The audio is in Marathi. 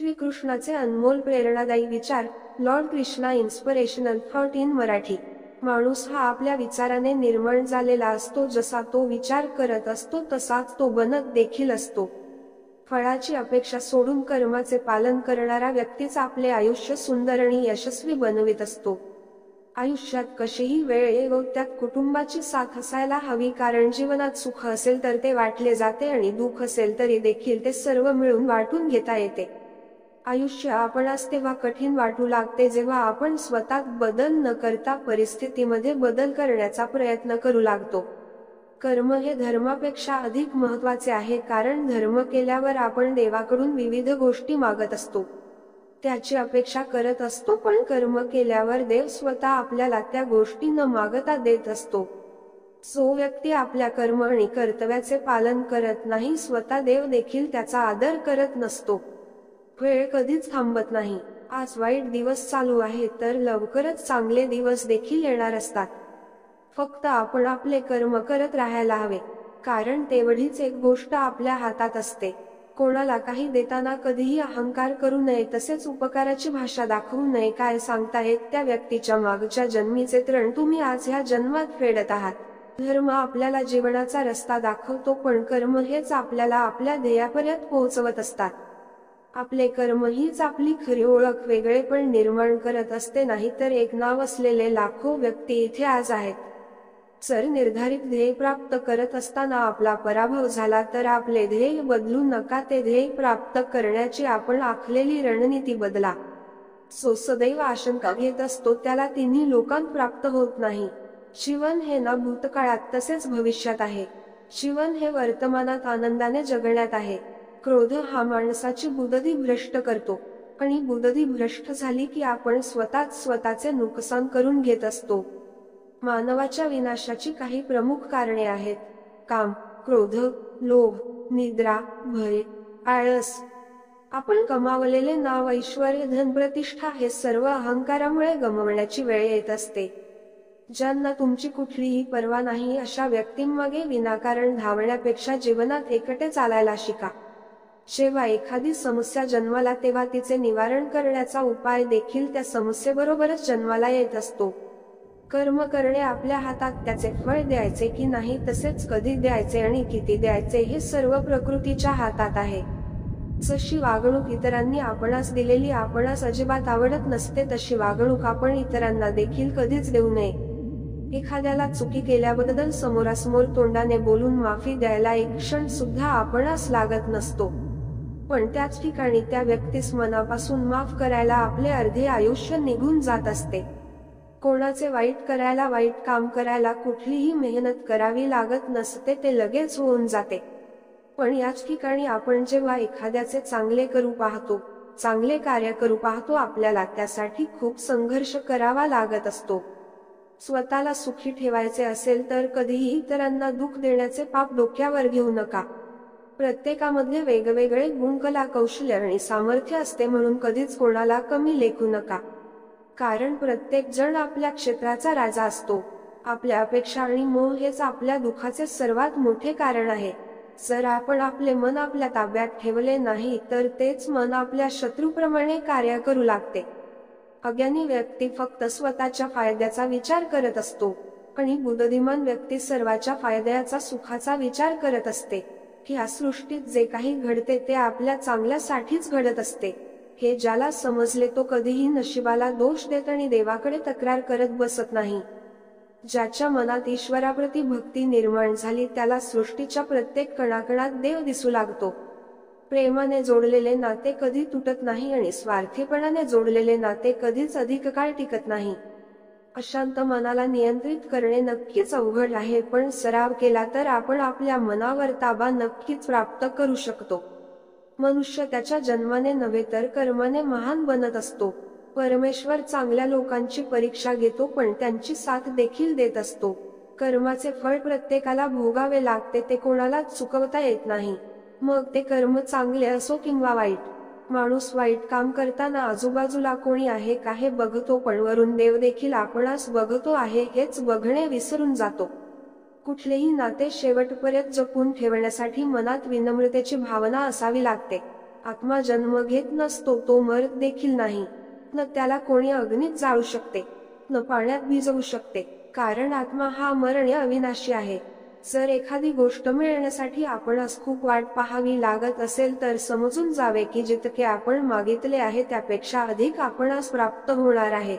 श्रीकृष्णाचे अनमोल प्रेरणादायी विचार. Lord Krishna inspirational thought in Marathi. माणूस हा आपल्या विचाराने निर्माण झालेला असतो. जसा तो विचार करत असतो तसाच तो बनत देखील असतो. फळाची अपेक्षा सोडून कर्माचे पालन करणारा व्यक्तीच आपले आयुष्य सुंदर आणि यशस्वी बनवित असतो. आयुष्यात कशीही वेळ येवो त्यात कुटुंबाची साथ असायला हवी, कारण जीवनात सुख असेल तर ते वाटले जाते आणि दुःख असेल तरी देखील ते सर्व मिळून वाटून घेता येते. आयुष्य आपणास तेव्हा कठीण वाटू लागते जेव्हा आपण स्वतःत बदल न करता परिस्थितीमध्ये बदल करण्याचा प्रयत्न करू लागतो. कर्म हे धर्मापेक्षा अधिक महत्त्वाचे आहे, कारण धर्म केल्यावर आपण देवाकडून विविध गोष्टी मागत असतो, त्याची अपेक्षा करत असतो, पण कर्म केल्यावर देव स्वतः आपल्याला त्या गोष्टी न मागता देत असतो. जो व्यक्ती आपल्या कर्म आणि कर्तव्याचे पालन करत नाही, स्वतः देव देखील त्याचा आदर करत नसतो. वेळ कधीच थांबत नाही. आज वाईट दिवस चालू आहे तर लवकरच चांगले दिवस देखील येणार असतात. फक्त आपण आपले कर्म करत राहायला हवे, कारण तेवढीच एक गोष्ट आपल्या हातात असते. कोणाला काही देताना कधीही अहंकार करू नये, तसेच उपकाराची भाषा दाखवू नये. काय सांगता येत त्या व्यक्तीच्या मागच्या जन्मीचे तृण तुम्ही आज ह्या जन्मात फेडत आहात. धर्म आपल्याला जीवनाचा रस्ता दाखवतो, पण कर्म हेच आपल्याला आपल्या ध्येयापर्यंत पोहोचवत असतात. आपले कर्म हीच आपली खरी ओळख, वेगळेपण निर्माण करत असते. नाही तर एक नाव असलेले लाखो व्यक्ती इथे आज आहेत. जर निर्धारित ध्येय प्राप्त करत असताना आपला पराभव झाला तर आपले ध्येय बदलू नका, ते ध्येय प्राप्त करण्याची आपण आखलेली रणनीती बदला. जो सदैव आशंका घेत असतो त्याला तिन्ही लोकांत प्राप्त होत नाही. जीवन हे ना भूतकाळात तसेच भविष्यात आहे. जीवन हे वर्तमानात आनंदाने जगण्यात आहे. क्रोध हा माणसाची बुद्धी भ्रष्ट करतो, आणि बुद्धी भ्रष्ट झाली की आपण स्वतःच स्वतःचे नुकसान करून घेत असतो. मानवाच्या विनाशाची काही प्रमुख कारणे आहेत: काम, क्रोध, लोभ, निद्रा, भय, आळस. आपण कमावलेले नाव, ऐश्वर्य, धनप्रतिष्ठा हे सर्व अहंकारामुळे गमावण्याची वेळ येत असते. ज्यांना तुमची कुठलीही पर्वा नाही अशा व्यक्तींमागे विनाकारण धावण्यापेक्षा जीवनात एकटे चालायला शिका. जेव्हा एखादी समस्या जन्माला तेव्हा तिचे निवारण करण्याचा उपाय देखील त्या समस्येबरोबरच जन्माला येत असतो. कर्म करणे आपल्या हातात, त्याचे फळ द्यायचे की नाही, तसेच कधी द्यायचे आणि किती द्यायचे हे सर्व प्रकृतीच्या हातात आहे. जशी वागणूक इतरांनी आपणास दिलेली आपणास अजिबात आवडत नसते, तशी वागणूक आपण इतरांना देखील कधीच देऊ नये. एखाद्याला चुकी केल्याबद्दल समोरासमोर तोंडाने बोलून माफी द्यायला एक क्षण सुद्धा आपणास लागत नसतो, पण त्याच ठिकाणी त्या व्यक्तीस मनापासून माफ करायला आपले अर्धे आयुष्य निघून जात असते. कोणाचे वाईट करायला, वाईट काम करायला कुठलीही मेहनत करावी लागत नसते, ते लगेच होऊन जाते. पण याच ठिकाणी आपण जेव्हा एखाद्याचे चांगले करू पाहतो, चांगले कार्य करू पाहतो, आपल्याला त्यासाठी खूप संघर्ष करावा लागत असतो. स्वतःला सुखी ठेवायचे असेल तर कधीही इतरांना दुःख देण्याचे पाप डोक्यावर घेऊ नका. प्रत्येकामध्ये वेगवेगळे गुण, कला, कौशल्य आणि सामर्थ्य असते, म्हणून कधीच कोणाला कमी लेखू नका. कारण प्रत्येक जण आपल्या क्षेत्राचा राजा असतो. आपल्या अपेक्षा आणि मोह हेच आपल्या दुःखाचे सर्वात मोठे कारण आहे. जर आपण आपले मन आपल्या ताब्यात ठेवले नाही तर तेच मन आपल्या शत्रूप्रमाणे कार्य करू लागते. अज्ञानी व्यक्ती फक्त स्वतःच्या फायद्याचा विचार करत असतो, आणि बुद्धिमान व्यक्ती सर्वांच्या फायद्याचा, सुखाचा विचार करत असते. ह्या सृष्टीत जे काही घडते ते आपल्या चांगल्यासाठीच घडत असते. हे ज्याला समजले तो कधीही नशिबाला दोष देत आणि देवाकडे तक्रार करत बसत नाही. ज्याच्या मनात ईश्वराप्रती भक्ती निर्माण झाली त्याला सृष्टीच्या प्रत्येक कणाकणात देव दिसू लागतो. प्रेमाने जोडलेले नाते कधी तुटत नाही आणि स्वार्थीपणाने जोडलेले नाते कधीच अधिक काळ टिकत नाही. अशांत मनाला नियंत्रित करणे नक्कीच अवघड आहे, पण सराव केला तर आपण आपल्या मनावर ताबा नक्कीच प्राप्त करू शकतो. मनुष्य त्याच्या जन्माने नव्हे तर कर्माने महान बनत असतो. परमेश्वर चांगल्या लोकांची परीक्षा घेतो, पण त्यांची साथ देखील देत असतो. कर्माचे फळ प्रत्येकाला भोगावे लागते, ते कोणालाच चुकवता येत नाही. मग ते कर्म चांगले असो किंवा वाईट. माणूस वाईट काम करताना आजूबाजूला कोणी आहे का हे बघतो, पण वरून देव देखील आपणास बघतो आहे हेच बघणे विसरून जातो. कुठलेही नाते शेवटपर्यंत जपून ठेवण्यासाठी मनात विनम्रतेची भावना असावी लागते. आत्मा जन्म घेत नसतो, तो मरत देखील नाही. न त्याला कोणी अग्नीत जाळू शकते, न पाण्यात भिजवू शकते, कारण आत्मा हा अमर अविनाशी आहे. जर एखादी गोष्ट मिळण्यासाठी आपणास खूप वाट पाहावी लागत असेल तर समजून जावे की जितके आपण मागितले आहे त्यापेक्षा अधिक आपणास प्राप्त होणार आहे.